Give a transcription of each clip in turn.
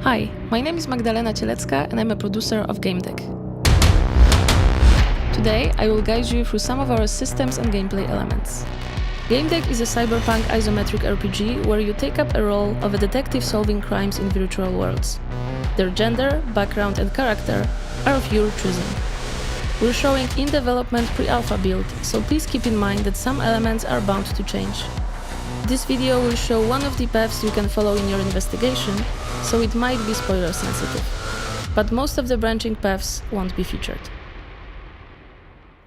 Hi, my name is Magdalena Cielecka and I'm a producer of Gamedec. Today I will guide you through some of our systems and gameplay elements. Gamedec is a cyberpunk isometric RPG where you take up a role of a detective solving crimes in virtual worlds. Their gender, background and character are of your choosing. We're showing in-development pre-alpha build, so please keep in mind that some elements are bound to change. This video will show one of the paths you can follow in your investigation, so it might be spoiler sensitive. But most of the branching paths won't be featured.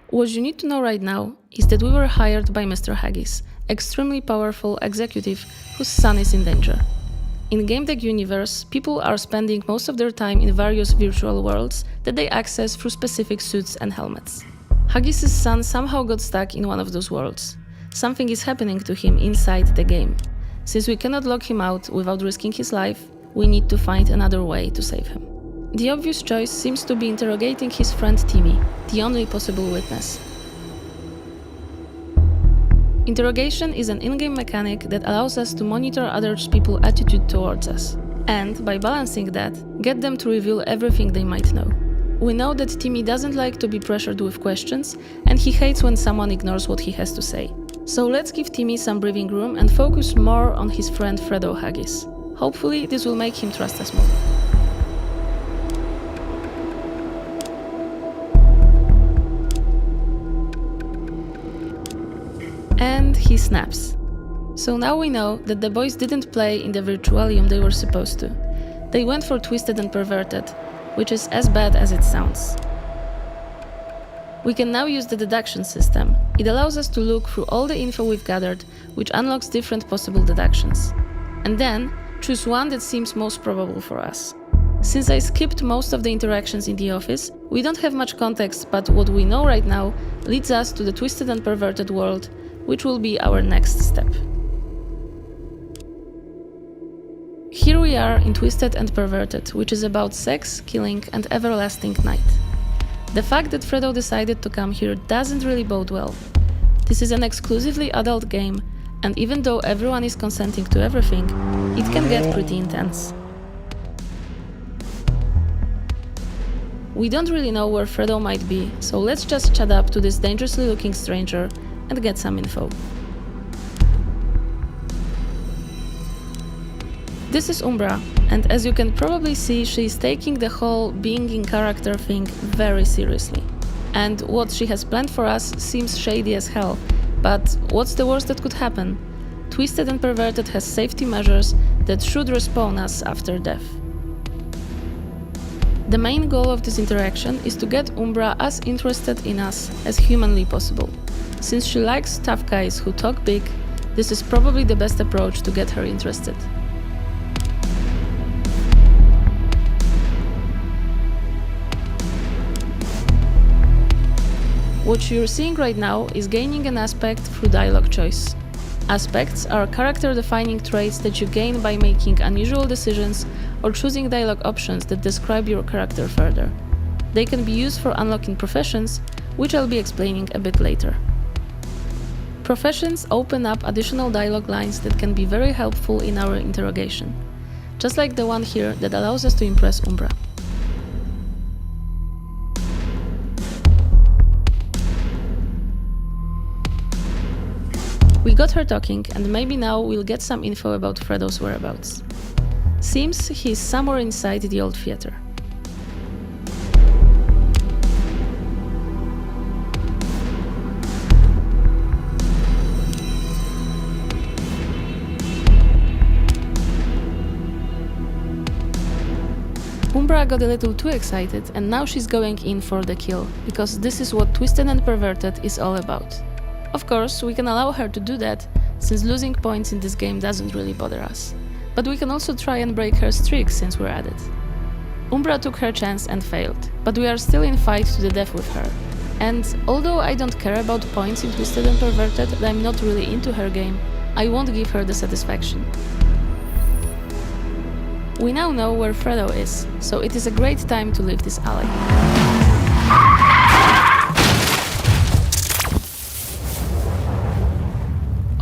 What you need to know right now is that we were hired by Mr. Haggis, extremely powerful executive whose son is in danger. In Gamedec universe, people are spending most of their time in various virtual worlds that they access through specific suits and helmets. Haggis' son somehow got stuck in one of those worlds. Something is happening to him inside the game. Since we cannot lock him out without risking his life, we need to find another way to save him. The obvious choice seems to be interrogating his friend Timmy, the only possible witness. Interrogation is an in-game mechanic that allows us to monitor other people's attitude towards us, and by balancing that, get them to reveal everything they might know. We know that Timmy doesn't like to be pressured with questions, and he hates when someone ignores what he has to say. So let's give Timmy some breathing room and focus more on his friend Fredo Haggis. Hopefully this will make him trust us more. And he snaps. So now we know that the boys didn't play in the virtualium they were supposed to. They went for Twisted and Perverted, which is as bad as it sounds. We can now use the deduction system. It allows us to look through all the info we've gathered, which unlocks different possible deductions. And then, choose one that seems most probable for us. Since I skipped most of the interactions in the office, we don't have much context, but what we know right now leads us to the Twisted and Perverted world, which will be our next step. Here we are in Twisted and Perverted, which is about sex, killing, and everlasting night. The fact that Fredo decided to come here doesn't really bode well. This is an exclusively adult game, and even though everyone is consenting to everything, it can get pretty intense. We don't really know where Fredo might be, so let's just chat up to this dangerously looking stranger and get some info. This is Umbra, and as you can probably see, she is taking the whole being in character thing very seriously. And what she has planned for us seems shady as hell, but what's the worst that could happen? Twisted and Perverted has safety measures that should respawn us after death. The main goal of this interaction is to get Umbra as interested in us as humanly possible. Since she likes tough guys who talk big, this is probably the best approach to get her interested. What you're seeing right now is gaining an aspect through dialogue choice. Aspects are character-defining traits that you gain by making unusual decisions or choosing dialogue options that describe your character further. They can be used for unlocking professions, which I'll be explaining a bit later. Professions open up additional dialogue lines that can be very helpful in our interrogation, just like the one here that allows us to impress Umbra. We got her talking, and maybe now we'll get some info about Fredo's whereabouts. Seems he's somewhere inside the old theater. Umbra got a little too excited, and now she's going in for the kill, because this is what Twisted and Perverted is all about. Of course, we can allow her to do that, since losing points in this game doesn't really bother us. But we can also try and break her streak since we're at it. Umbra took her chance and failed, but we are still in fight to the death with her. And although I don't care about points in Twisted and Perverted and I'm not really into her game, I won't give her the satisfaction. We now know where Fredo is, so it is a great time to leave this alley.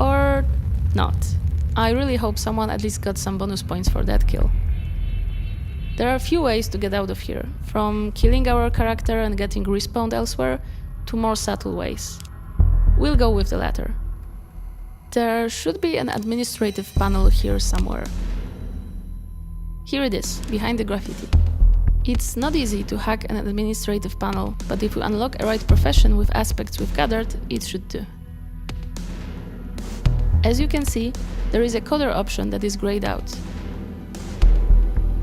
Or not. I really hope someone at least got some bonus points for that kill. There are a few ways to get out of here, from killing our character and getting respawned elsewhere, to more subtle ways. We'll go with the latter. There should be an administrative panel here somewhere. Here it is, behind the graffiti. It's not easy to hack an administrative panel, but if we unlock a right profession with aspects we've gathered, it should do. As you can see, there is a color option that is grayed out.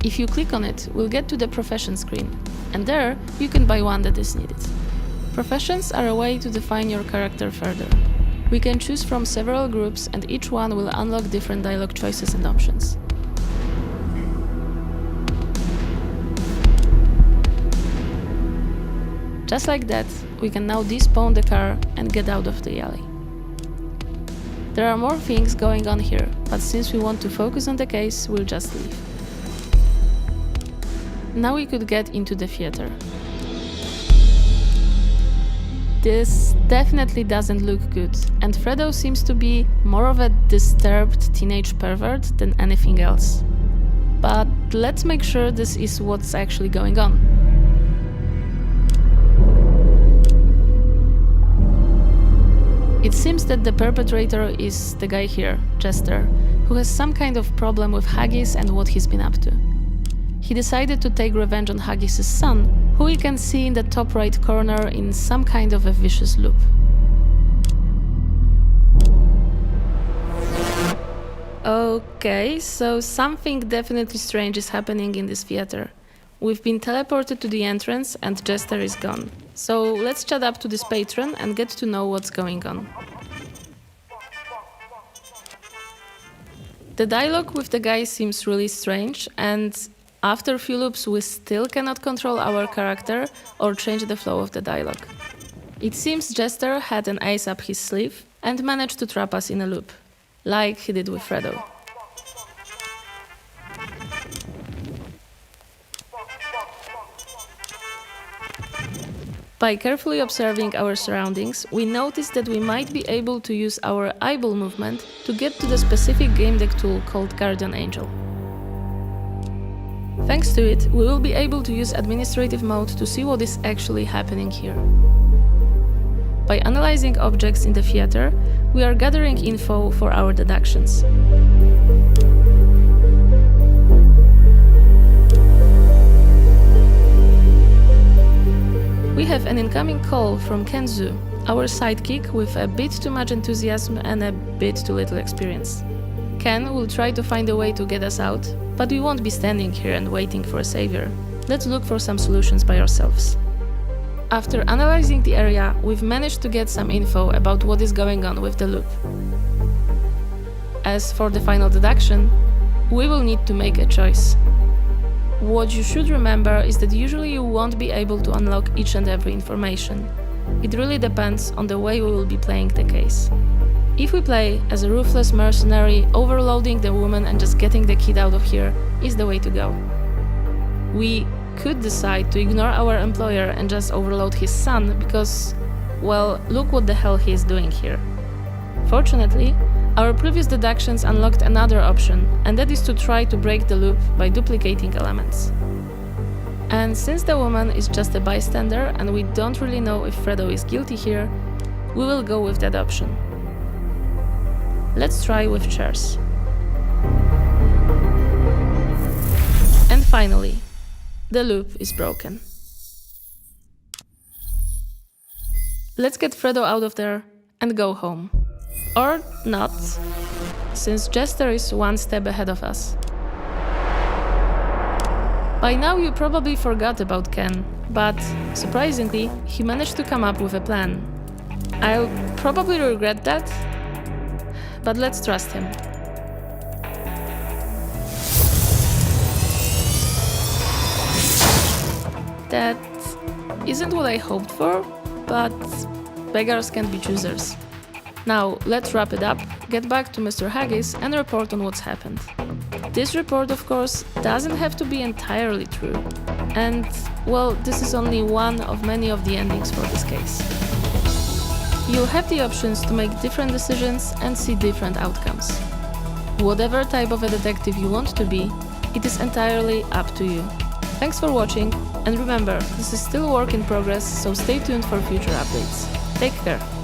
If you click on it, we'll get to the profession screen, and there you can buy one that is needed. Professions are a way to define your character further. We can choose from several groups, and each one will unlock different dialogue choices and options. Just like that, we can now despawn the car and get out of the alley. There are more things going on here, but since we want to focus on the case, we'll just leave. Now we could get into the theater. This definitely doesn't look good, and Fredo seems to be more of a disturbed teenage pervert than anything else. But let's make sure this is what's actually going on. It seems that the perpetrator is the guy here, Jester, who has some kind of problem with Haggis and what he's been up to. He decided to take revenge on Haggis' son, who we can see in the top right corner in some kind of a vicious loop. Okay, so something definitely strange is happening in this theater. We've been teleported to the entrance and Jester is gone. So let's chat up to this patron and get to know what's going on. The dialogue with the guy seems really strange, and after a few loops we still cannot control our character or change the flow of the dialogue. It seems Jester had an ace up his sleeve and managed to trap us in a loop, like he did with Fredo. By carefully observing our surroundings, we notice that we might be able to use our eyeball movement to get to the specific Gamedec tool called Guardian Angel. Thanks to it, we will be able to use administrative mode to see what is actually happening here. By analyzing objects in the theater, we are gathering info for our deductions. We have an incoming call from Kenzu, our sidekick with a bit too much enthusiasm and a bit too little experience. Ken will try to find a way to get us out, but we won't be standing here and waiting for a savior. Let's look for some solutions by ourselves. After analyzing the area, we've managed to get some info about what is going on with the loop. As for the final deduction, we will need to make a choice. What you should remember is that usually you won't be able to unlock each and every information. It really depends on the way we will be playing the case. If we play as a ruthless mercenary, overloading the woman and just getting the kid out of here is the way to go. We could decide to ignore our employer and just overload his son because, well, look what the hell he is doing here. Fortunately, our previous deductions unlocked another option, and that is to try to break the loop by duplicating elements. And since the woman is just a bystander and we don't really know if Fredo is guilty here, we will go with that option. Let's try with chairs. And finally, the loop is broken. Let's get Fredo out of there and go home. Or not, since Jester is one step ahead of us. By now you probably forgot about Ken, but surprisingly, he managed to come up with a plan. I'll probably regret that, but let's trust him. That isn't what I hoped for, but beggars can't be choosers. Now, let's wrap it up, get back to Mr. Haggis and report on what's happened. This report, of course, doesn't have to be entirely true. And, well, this is only one of many of the endings for this case. You'll have the options to make different decisions and see different outcomes. Whatever type of a detective you want to be, it is entirely up to you. Thanks for watching, and remember, this is still a work in progress, so stay tuned for future updates. Take care!